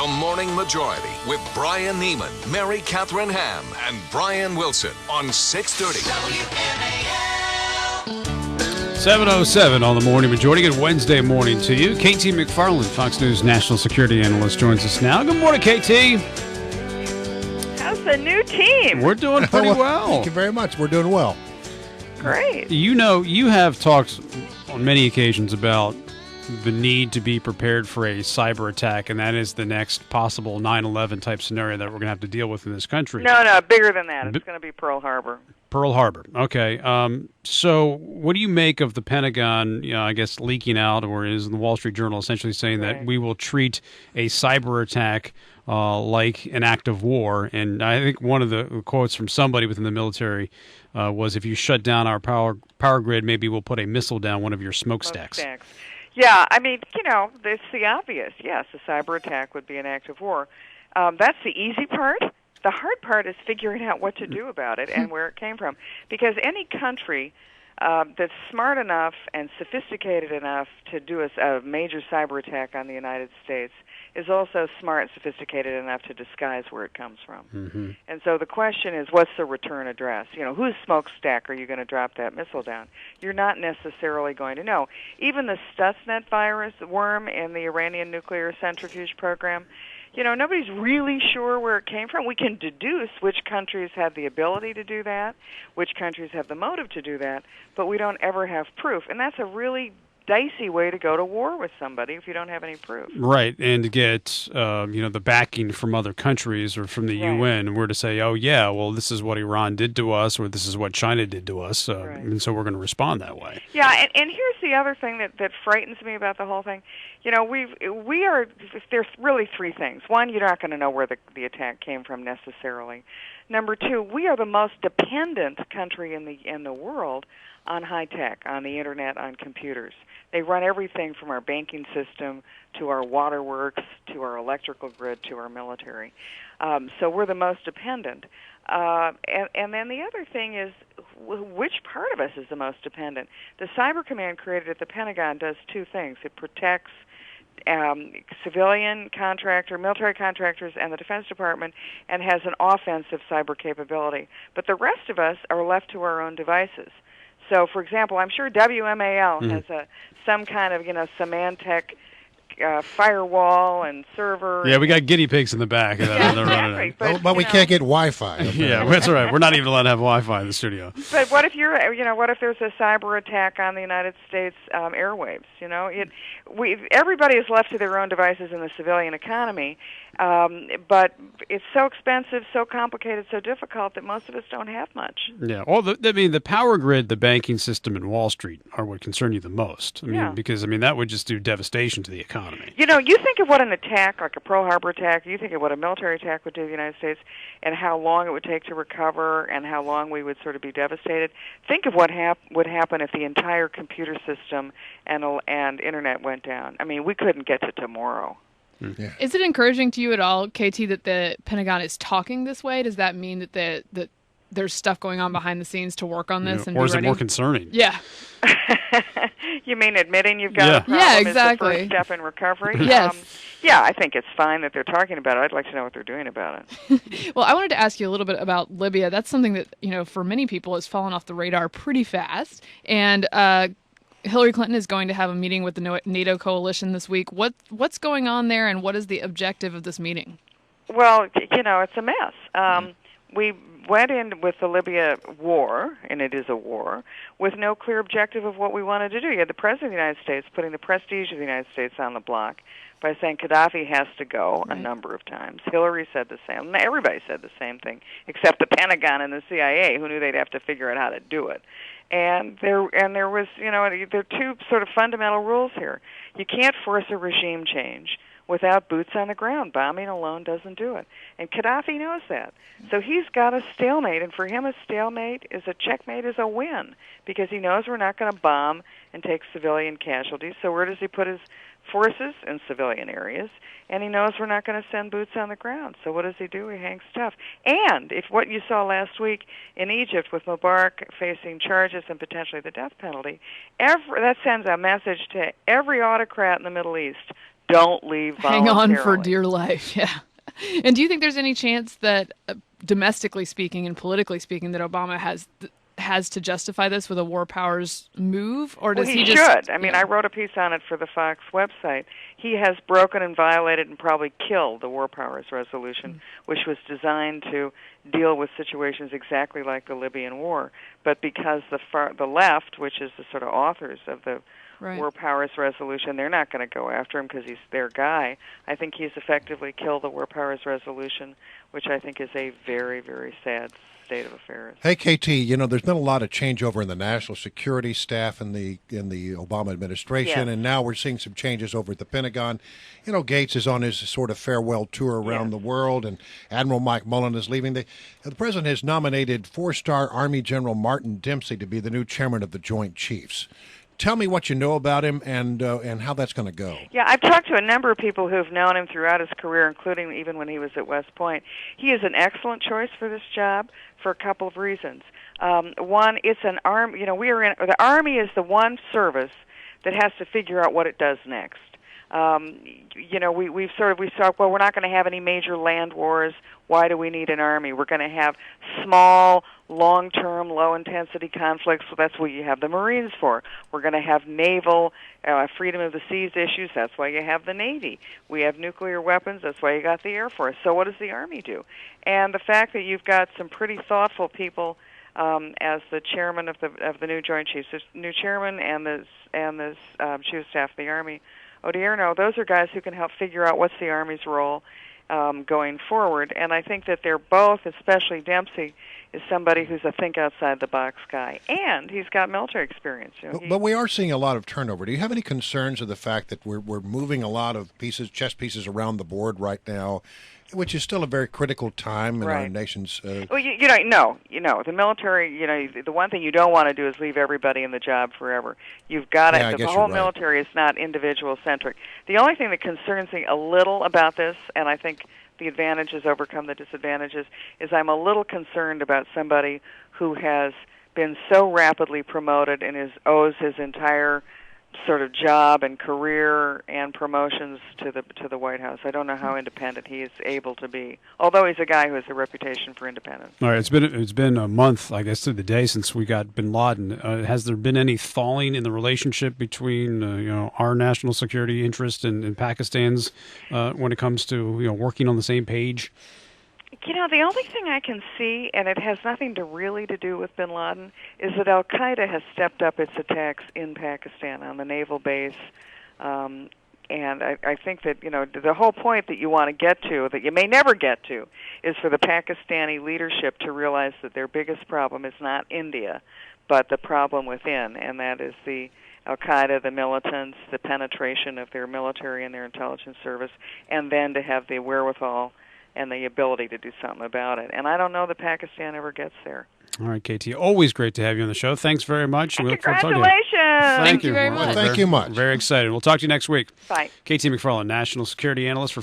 The Morning Majority with Brian Neiman, Mary Catherine Ham, and Brian Wilson on 630. WMAL. 7:07 on The Morning Majority. Good Wednesday morning to you. KT McFarland, Fox News National Security Analyst, joins us now. Good morning, KT. How's the new team? We're doing pretty well. Thank you very much. We're doing well. Great. You know, you have talked on many occasions about the need to be prepared for a cyber attack, and that is the next possible 9/11 type scenario that we're going to have to deal with in this country. No, bigger than that. It's going to be Pearl Harbor. Pearl Harbor. Okay. So what do you make of the Pentagon, I guess, leaking out, or is in the Wall Street Journal essentially saying that we will treat a cyber attack like an act of war? And I think one of the quotes from somebody within the military was, if you shut down our power grid, maybe we'll put a missile down one of your smokestacks. Yeah, I mean, it's the obvious. Yes, a cyber attack would be an act of war. That's the easy part. The hard part is figuring out what to do about it and where it came from. Because any country that's smart enough and sophisticated enough to do a major cyber attack on the United States is also smart and sophisticated enough to disguise where it comes from. Mm-hmm. And so the question is, what's the return address? Whose smokestack are you going to drop that missile down? You're not necessarily going to know. Even the Stuxnet virus worm in the Iranian nuclear centrifuge program, nobody's really sure where it came from. We can deduce which countries have the ability to do that, which countries have the motive to do that, but we don't ever have proof. And that's a really dicey way to go to war with somebody if you don't have any proof. Right, and to get the backing from other countries or from the UN, we're to say, oh yeah, well, this is what Iran did to us, or this is what China did to us, and so we're going to respond that way. Yeah, and here's the other thing that frightens me about the whole thing. There's really three things. One, you're not going to know where the attack came from necessarily. Number two, we are the most dependent country in the world on high tech, on the internet, on computers. They run everything from our banking system to our waterworks to our electrical grid to our military. So we're the most dependent. And then the other thing is, which part of us is the most dependent? The Cyber Command created at the Pentagon does two things. It protects civilian military contractors and the Defense Department, and has an offensive cyber capability. But the rest of us are left to our own devices. So, for example, I'm sure WMAL has some kind of, Symantec firewall and server. Yeah, we got guinea pigs in the back. Exactly. But we can't get Wi-Fi. Yeah, that's all right. We're not even allowed to have Wi-Fi in the studio. But what if what if there's a cyber attack on the United States airwaves? Everybody is left to their own devices in the civilian economy, but it's so expensive, so complicated, so difficult that most of us don't have much. Yeah, well, the power grid, the banking system, and Wall Street are what concern you the most. Because that would just do devastation to the economy. You think of what an attack, like a Pearl Harbor attack, you think of what a military attack would do to the United States and how long it would take to recover and how long we would sort of be devastated. Think of what would happen if the entire computer system and internet went down. We couldn't get to tomorrow. Yeah. Is it encouraging to you at all, KT, that the Pentagon is talking this way? Does that mean that there's stuff going on behind the scenes to work on this? Or is it more concerning? Yeah. You mean admitting you've got a problem exactly. is the first step in recovery? Yes. I think it's fine that they're talking about it. I'd like to know what they're doing about it. Well, I wanted to ask you a little bit about Libya. That's something that, for many people has fallen off the radar pretty fast. And Hillary Clinton is going to have a meeting with the NATO coalition this week. What's going on there, and what is the objective of this meeting? Well, it's a mess. We went in with the Libya war, and it is a war, with no clear objective of what we wanted to do. You had the President of the United States putting the prestige of the United States on the block by saying Gaddafi has to go a number of times. Hillary said the same. Everybody said the same thing, except the Pentagon and the CIA, who knew they'd have to figure out how to do it. And there was, there are two sort of fundamental rules here. You can't force a regime change without boots on the ground. Bombing alone doesn't do it. And Gaddafi knows that. So he's got a stalemate, and for him a stalemate is a checkmate is a win, because he knows we're not going to bomb and take civilian casualties. So where does he put his forces? In civilian areas. And he knows we're not going to send boots on the ground. So what does he do? He hangs tough. And if what you saw last week in Egypt with Mubarak facing charges and potentially the death penalty, that sends a message to every autocrat in the Middle East: don't leave Hang voluntarily. on for dear life. Yeah. And do you think there's any chance that, domestically speaking and politically speaking, that Obama has to justify this with a war powers move, or does he just should? I mean, I wrote a piece on it for the Fox website. He has broken and violated and probably killed the war powers resolution, which was designed to deal with situations exactly like the Libyan war. But because the left, which is the sort of authors of the war powers resolution, they're not going to go after him because he's their guy. I think he's effectively killed the war powers resolution, which I think is a very, very sad state of affairs. Hey, KT, there's been a lot of changeover in the national security staff in the Obama administration, and now we're seeing some changes over at the Pentagon. Gates is on his sort of farewell tour around the world, and Admiral Mike Mullen is leaving. The president has nominated 4-star Army General Martin Dempsey to be the new chairman of the Joint Chiefs. Tell me what you know about him and how that's going to go. Yeah, I've talked to a number of people who've known him throughout his career, including even when he was at West Point. He is an excellent choice for this job for a couple of reasons. One, it's an army. The Army is the one service that has to figure out what it does next. We thought, well, we're not going to have any major land wars. Why do we need an army? We're going to have small, long-term, low-intensity conflicts. So that's what you have the Marines for. We're going to have naval, freedom of the seas issues. That's why you have the Navy. We have nuclear weapons. That's why you got the Air Force. So what does the Army do? And the fact that you've got some pretty thoughtful people as the chairman of the new Joint Chiefs, the new chairman and the chief of staff of the Army, Odierno, those are guys who can help figure out what's the Army's role going forward. And I think that they're both, especially Dempsey, is somebody who's a think-outside-the-box guy. And he's got military experience. But we are seeing a lot of turnover. Do you have any concerns of the fact that we're moving a lot of chess pieces around the board right now, which is still a very critical time in our nation's... Well, the military, the one thing you don't want to do is leave everybody in the job forever. You've got to... The whole military is not individual-centric. The only thing that concerns me a little about this, and I think the advantages overcome the disadvantages, is I'm a little concerned about somebody who has been so rapidly promoted and owes his entire sort of job and career and promotions to the White House. I don't know how independent he is able to be, although he's a guy who has a reputation for independence. All right, it's been a month, I guess, to the day since we got Bin Laden. Has there been any thawing in the relationship between our national security interest and Pakistan's when it comes to working on the same page? The only thing I can see, and it has nothing to do with Bin Laden, is that Al-Qaeda has stepped up its attacks in Pakistan on the naval base. And I think that, the whole point that you want to get to, that you may never get to, is for the Pakistani leadership to realize that their biggest problem is not India, but the problem within, and that is the Al-Qaeda, the militants, the penetration of their military and their intelligence service, and then to have the wherewithal and the ability to do something about it. And I don't know that Pakistan ever gets there. All right, KT, always great to have you on the show. Thanks very much. Congratulations! Thank you very much. Thank you much. Very excited. We'll talk to you next week. Bye. KT McFarland, National Security Analyst for